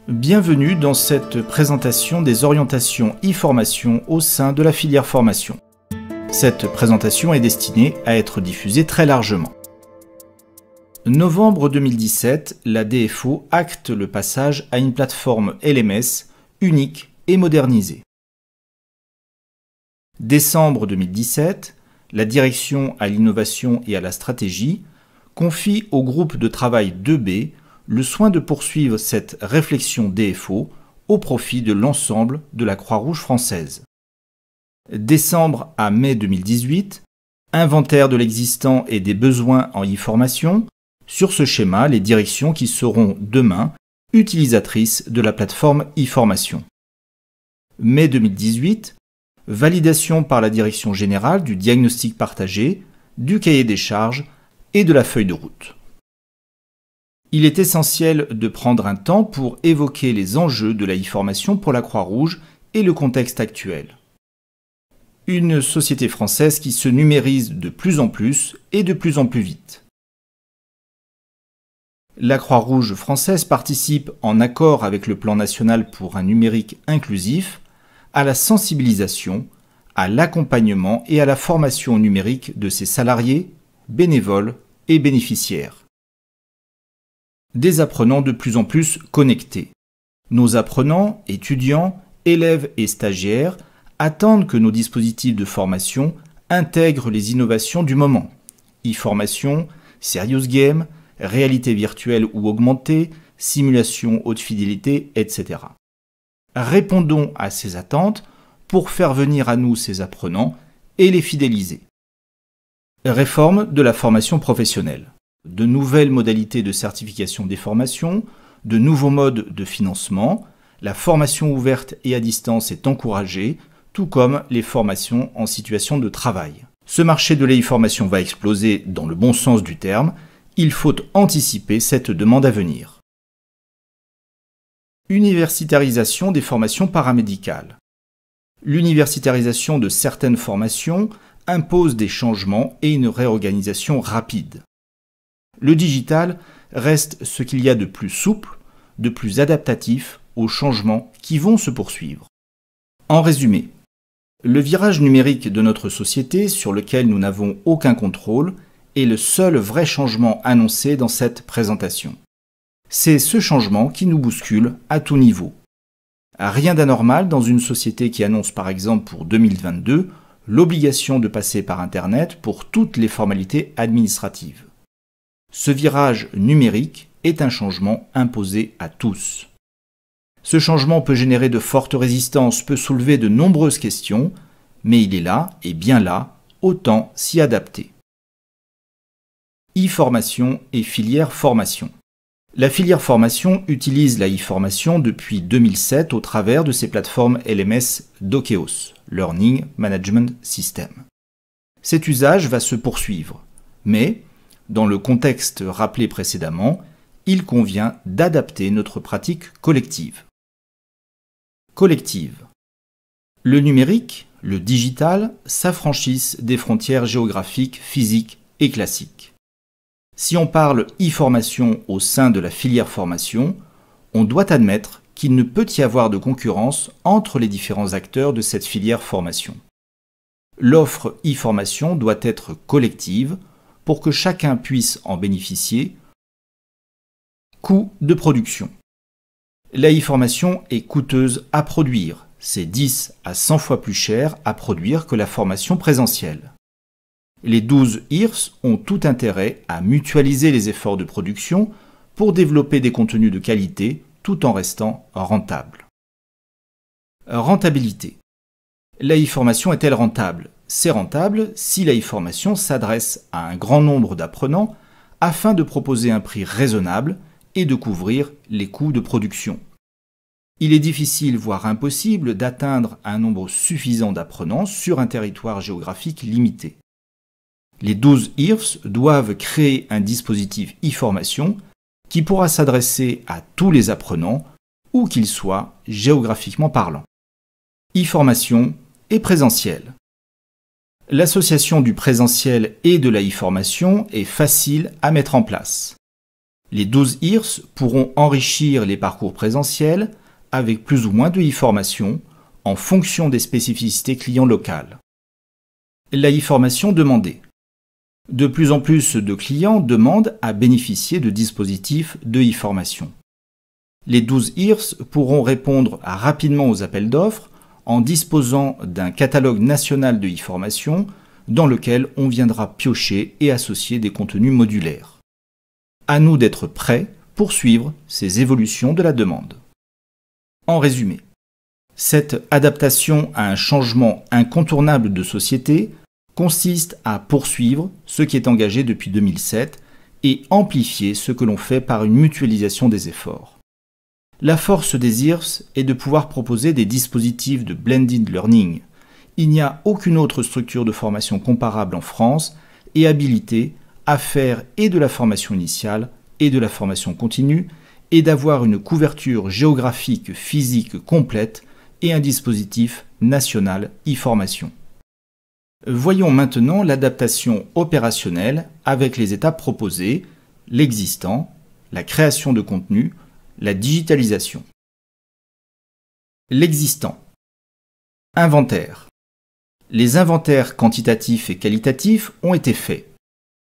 Bienvenue dans cette présentation des orientations e-formation au sein de la filière formation. Cette présentation est destinée à être diffusée très largement. Novembre 2017, la DFO acte le passage à une plateforme LMS unique et modernisée. Décembre 2017, la Direction à l'innovation et à la stratégie confie au groupe de travail 2B le soin de poursuivre cette réflexion DFO au profit de l'ensemble de la Croix-Rouge française. Décembre à mai 2018, inventaire de l'existant et des besoins en e-formation. Sur ce schéma, les directions qui seront demain utilisatrices de la plateforme e-formation. Mai 2018, validation par la direction générale du diagnostic partagé, du cahier des charges et de la feuille de route. Il est essentiel de prendre un temps pour évoquer les enjeux de la e-formation pour la Croix-Rouge et le contexte actuel. Une société française qui se numérise de plus en plus et de plus en plus vite. La Croix-Rouge française participe, en accord avec le Plan national pour un numérique inclusif, à la sensibilisation, à l'accompagnement et à la formation numérique de ses salariés, bénévoles et bénéficiaires. Des apprenants de plus en plus connectés. Nos apprenants, étudiants, élèves et stagiaires attendent que nos dispositifs de formation intègrent les innovations du moment. E-formation, serious game, réalité virtuelle ou augmentée, simulation haute fidélité, etc. Répondons à ces attentes pour faire venir à nous ces apprenants et les fidéliser. Réforme de la formation professionnelle. De nouvelles modalités de certification des formations, de nouveaux modes de financement, la formation ouverte et à distance est encouragée, tout comme les formations en situation de travail. Ce marché de l'e-formation va exploser dans le bon sens du terme, il faut anticiper cette demande à venir. Universitarisation des formations paramédicales. L'universitarisation de certaines formations impose des changements et une réorganisation rapide. Le digital reste ce qu'il y a de plus souple, de plus adaptatif aux changements qui vont se poursuivre. En résumé, le virage numérique de notre société, sur lequel nous n'avons aucun contrôle, est le seul vrai changement annoncé dans cette présentation. C'est ce changement qui nous bouscule à tout niveau. Rien d'anormal dans une société qui annonce par exemple pour 2022 l'obligation de passer par Internet pour toutes les formalités administratives. Ce virage numérique est un changement imposé à tous. Ce changement peut générer de fortes résistances, peut soulever de nombreuses questions, mais il est là, et bien là, autant s'y adapter. E-formation et filière formation. La filière formation utilise la e-formation depuis 2007 au travers de ses plateformes LMS Dokeos, Learning Management System. Cet usage va se poursuivre, mais dans le contexte rappelé précédemment, il convient d'adapter notre pratique collective. Collective. Le numérique, le digital, s'affranchissent des frontières géographiques, physiques et classiques. Si on parle e-formation au sein de la filière formation, on doit admettre qu'il ne peut y avoir de concurrence entre les différents acteurs de cette filière formation. L'offre e-formation doit être collective pour que chacun puisse en bénéficier. Coût de production. La e-formation est coûteuse à produire, c'est 10 à 100 fois plus cher à produire que la formation présentielle. Les 12 IRS ont tout intérêt à mutualiser les efforts de production pour développer des contenus de qualité tout en restant rentables. Rentabilité. La e-formation est-elle rentable ? C'est rentable si la e-formation s'adresse à un grand nombre d'apprenants afin de proposer un prix raisonnable et de couvrir les coûts de production. Il est difficile, voire impossible, d'atteindre un nombre suffisant d'apprenants sur un territoire géographique limité. Les 12 IRFs doivent créer un dispositif e-formation qui pourra s'adresser à tous les apprenants, où qu'ils soient géographiquement parlant. E-formation et présentiel. L'association du présentiel et de la e-formation est facile à mettre en place. Les 12 IRS pourront enrichir les parcours présentiels avec plus ou moins de e-formation en fonction des spécificités clients locales. La e-formation demandée. De plus en plus de clients demandent à bénéficier de dispositifs de e-formation. Les 12 IRS pourront répondre rapidement aux appels d'offres en disposant d'un catalogue national de e-formation dans lequel on viendra piocher et associer des contenus modulaires. À nous d'être prêts pour suivre ces évolutions de la demande. En résumé, cette adaptation à un changement incontournable de société consiste à poursuivre ce qui est engagé depuis 2007 et amplifier ce que l'on fait par une mutualisation des efforts. La force des IRS est de pouvoir proposer des dispositifs de blended learning. Il n'y a aucune autre structure de formation comparable en France et habilitée à faire et de la formation initiale et de la formation continue et d'avoir une couverture géographique physique complète et un dispositif national e-formation. Voyons maintenant l'adaptation opérationnelle avec les étapes proposées, l'existant, la création de contenu, la digitalisation. L'existant. Inventaire. Les inventaires quantitatifs et qualitatifs ont été faits.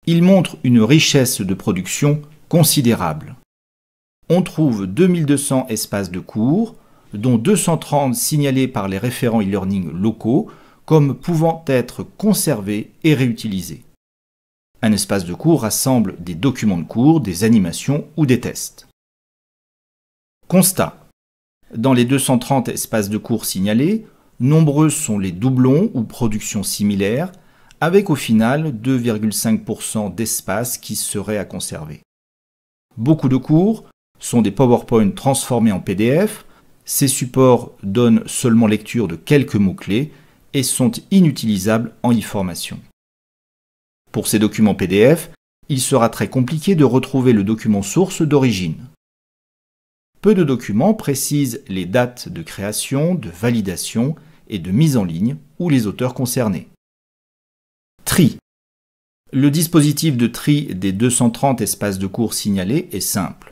Ils montrent une richesse de production considérable. On trouve 2200 espaces de cours, dont 230 signalés par les référents e-learning locaux comme pouvant être conservés et réutilisés. Un espace de cours rassemble des documents de cours, des animations ou des tests. Constat. Dans les 230 espaces de cours signalés, nombreux sont les doublons ou productions similaires, avec au final 2,5% d'espace qui seraient à conserver. Beaucoup de cours sont des PowerPoint transformés en PDF. Ces supports donnent seulement lecture de quelques mots-clés et sont inutilisables en e-formation. Pour ces documents PDF, il sera très compliqué de retrouver le document source d'origine. Peu de documents précisent les dates de création, de validation et de mise en ligne ou les auteurs concernés. Tri. Le dispositif de tri des 230 espaces de cours signalés est simple.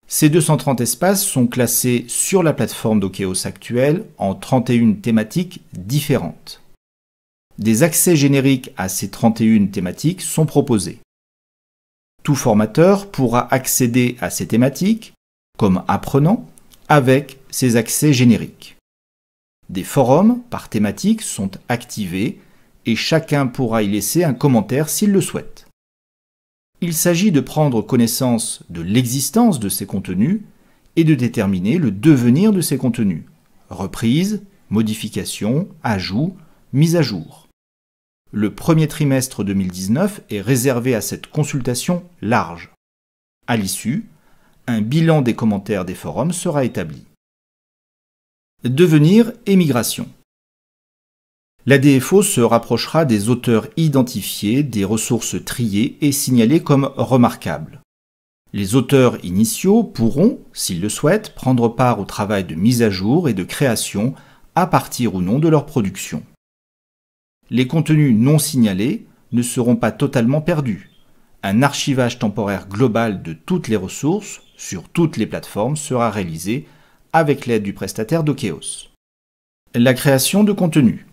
Ces 230 espaces sont classés sur la plateforme Dokeos actuelle en 31 thématiques différentes. Des accès génériques à ces 31 thématiques sont proposés. Tout formateur pourra accéder à ces thématiques, comme apprenant, avec ces accès génériques. Des forums par thématique sont activés et chacun pourra y laisser un commentaire s'il le souhaite. Il s'agit de prendre connaissance de l'existence de ces contenus et de déterminer le devenir de ces contenus. Reprise, modification, ajout, mise à jour. Le premier trimestre 2019 est réservé à cette consultation large. À l'issue, un bilan des commentaires des forums sera établi. Devenir et migration. La DFO se rapprochera des auteurs identifiés, des ressources triées et signalées comme remarquables. Les auteurs initiaux pourront, s'ils le souhaitent, prendre part au travail de mise à jour et de création à partir ou non de leur production. Les contenus non signalés ne seront pas totalement perdus. Un archivage temporaire global de toutes les ressources sur toutes les plateformes sera réalisé avec l'aide du prestataire Dokeos. La création de contenu.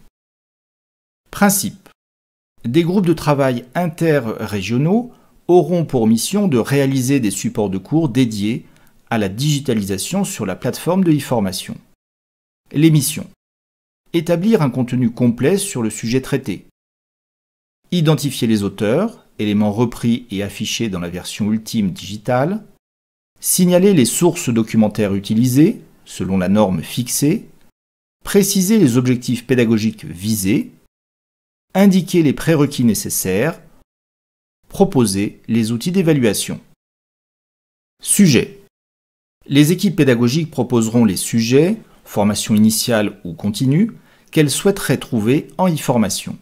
Principe. Des groupes de travail interrégionaux auront pour mission de réaliser des supports de cours dédiés à la digitalisation sur la plateforme de e-formation. Les missions. Établir un contenu complet sur le sujet traité. Identifier les auteurs, éléments repris et affichés dans la version ultime digitale. Signaler les sources documentaires utilisées, selon la norme fixée. Préciser les objectifs pédagogiques visés. Indiquer les prérequis nécessaires. Proposer les outils d'évaluation. Sujet. Les équipes pédagogiques proposeront les sujets, formation initiale ou continue, qu'elles souhaiteraient trouver en e-formation.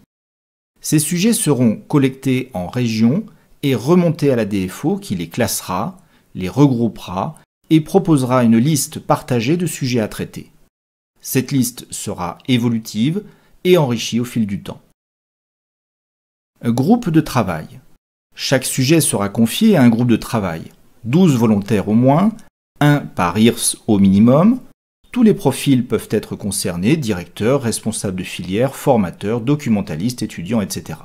Ces sujets seront collectés en région et remontés à la DFO qui les classera, les regroupera et proposera une liste partagée de sujets à traiter. Cette liste sera évolutive et enrichie au fil du temps. Groupe de travail. Chaque sujet sera confié à un groupe de travail. 12 volontaires au moins, 1 par IRFS au minimum. Tous les profils peuvent être concernés, directeurs, responsables de filière, formateurs, documentalistes, étudiants, etc.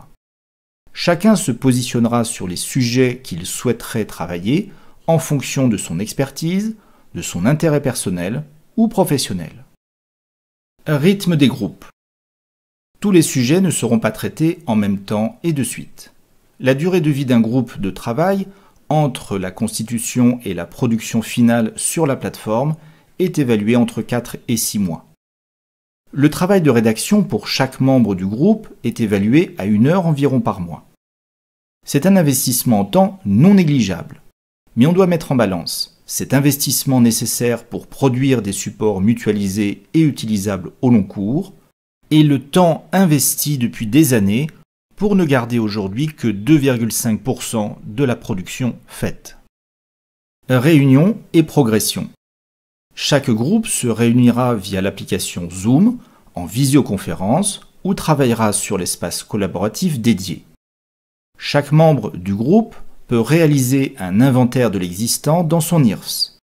Chacun se positionnera sur les sujets qu'il souhaiterait travailler en fonction de son expertise, de son intérêt personnel ou professionnel. Rythme des groupes. Tous les sujets ne seront pas traités en même temps et de suite. La durée de vie d'un groupe de travail entre la constitution et la production finale sur la plateforme est évaluée entre 4 et 6 mois. Le travail de rédaction pour chaque membre du groupe est évalué à 1 heure environ par mois. C'est un investissement en temps non négligeable, mais on doit mettre en balance cet investissement nécessaire pour produire des supports mutualisés et utilisables au long cours, et le temps investi depuis des années pour ne garder aujourd'hui que 2,5% de la production faite. Réunion et progression. Chaque groupe se réunira via l'application Zoom en visioconférence ou travaillera sur l'espace collaboratif dédié. Chaque membre du groupe peut réaliser un inventaire de l'existant dans son IRFS.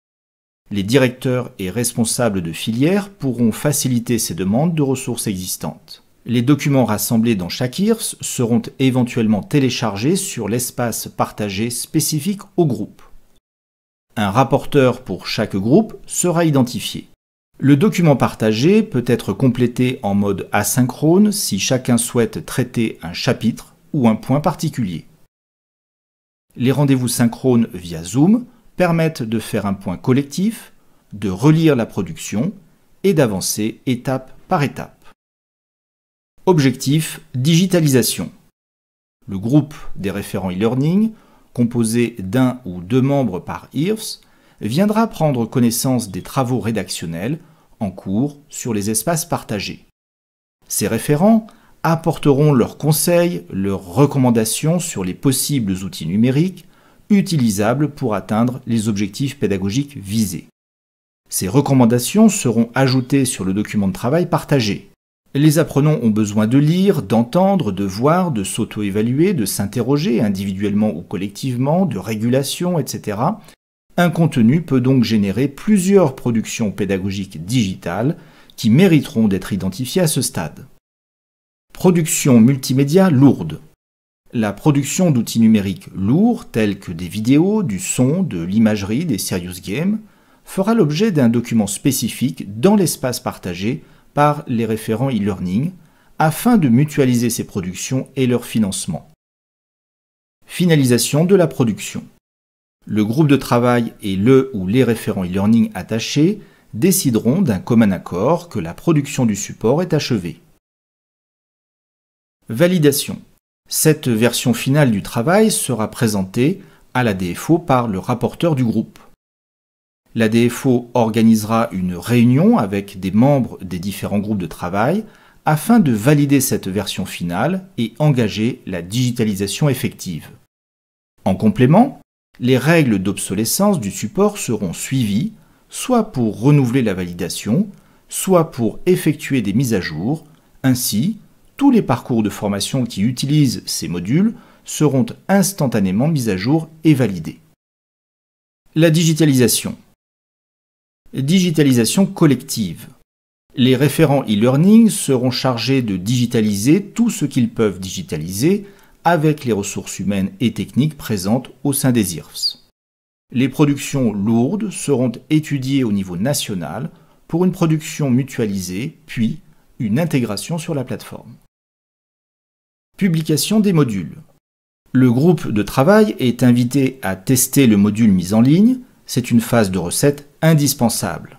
Les directeurs et responsables de filière pourront faciliter ces demandes de ressources existantes. Les documents rassemblés dans chaque IRFS seront éventuellement téléchargés sur l'espace partagé spécifique au groupe. Un rapporteur pour chaque groupe sera identifié. Le document partagé peut être complété en mode asynchrone si chacun souhaite traiter un chapitre ou un point particulier. Les rendez-vous synchrones via Zoom permettent de faire un point collectif, de relire la production et d'avancer étape par étape. Objectif, digitalisation. Le groupe des référents e-learning, composé d'1 ou 2 membres par IRFS, viendra prendre connaissance des travaux rédactionnels en cours sur les espaces partagés. Ces référents apporteront leurs conseils, leurs recommandations sur les possibles outils numériques utilisables pour atteindre les objectifs pédagogiques visés. Ces recommandations seront ajoutées sur le document de travail partagé. Les apprenants ont besoin de lire, d'entendre, de voir, de s'auto-évaluer, de s'interroger individuellement ou collectivement, de régulation, etc. Un contenu peut donc générer plusieurs productions pédagogiques digitales qui mériteront d'être identifiées à ce stade. Production multimédia lourde. La production d'outils numériques lourds tels que des vidéos, du son, de l'imagerie, des serious games fera l'objet d'un document spécifique dans l'espace partagé par les référents e-learning afin de mutualiser ces productions et leur financement. Finalisation de la production. Le groupe de travail et le ou les référents e-learning attachés décideront d'un commun accord que la production du support est achevée. Validation. Cette version finale du travail sera présentée à la DFO par le rapporteur du groupe. La DFO organisera une réunion avec des membres des différents groupes de travail afin de valider cette version finale et engager la digitalisation effective. En complément, les règles d'obsolescence du support seront suivies, soit pour renouveler la validation, soit pour effectuer des mises à jour. Ainsi, tous les parcours de formation qui utilisent ces modules seront instantanément mis à jour et validés. La digitalisation. Digitalisation collective. Les référents e-learning seront chargés de digitaliser tout ce qu'ils peuvent digitaliser avec les ressources humaines et techniques présentes au sein des IRFS. Les productions lourdes seront étudiées au niveau national pour une production mutualisée, puis une intégration sur la plateforme. Publication des modules. Le groupe de travail est invité à tester le module mis en ligne. C'est une phase de recette indispensable.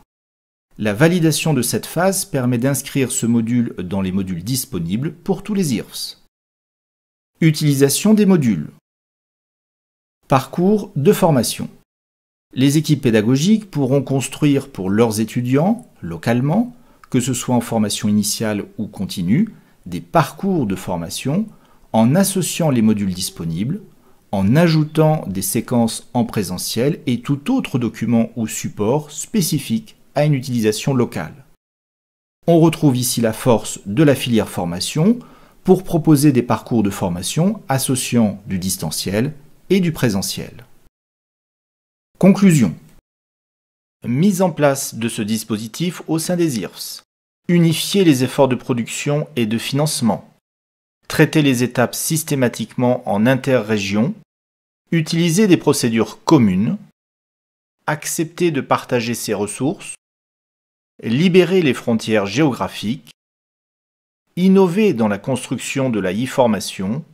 La validation de cette phase permet d'inscrire ce module dans les modules disponibles pour tous les IRFS. Utilisation des modules. Parcours de formation. Les équipes pédagogiques pourront construire pour leurs étudiants, localement, que ce soit en formation initiale ou continue, des parcours de formation en associant les modules disponibles, en ajoutant des séquences en présentiel et tout autre document ou support spécifique à une utilisation locale. On retrouve ici la force de la filière formation pour proposer des parcours de formation associant du distanciel et du présentiel. Conclusion. Mise en place de ce dispositif au sein des IRFS. Unifier les efforts de production et de financement. Traiter les étapes systématiquement en interrégion. Utiliser des procédures communes. Accepter de partager ses ressources. Libérer les frontières géographiques. Innover dans la construction de la e-formation.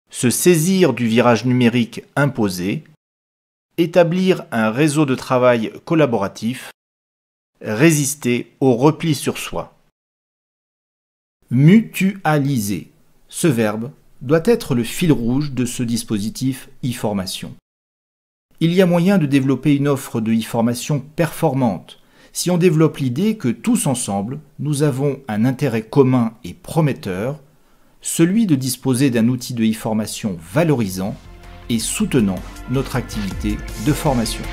Se saisir du virage numérique imposé. Établir un réseau de travail collaboratif, résister au repli sur soi. Mutualiser. Ce verbe doit être le fil rouge de ce dispositif e-formation. Il y a moyen de développer une offre de e-formation performante si on développe l'idée que tous ensemble, nous avons un intérêt commun et prometteur, celui de disposer d'un outil de e-formation valorisant et soutenant notre activité de formation.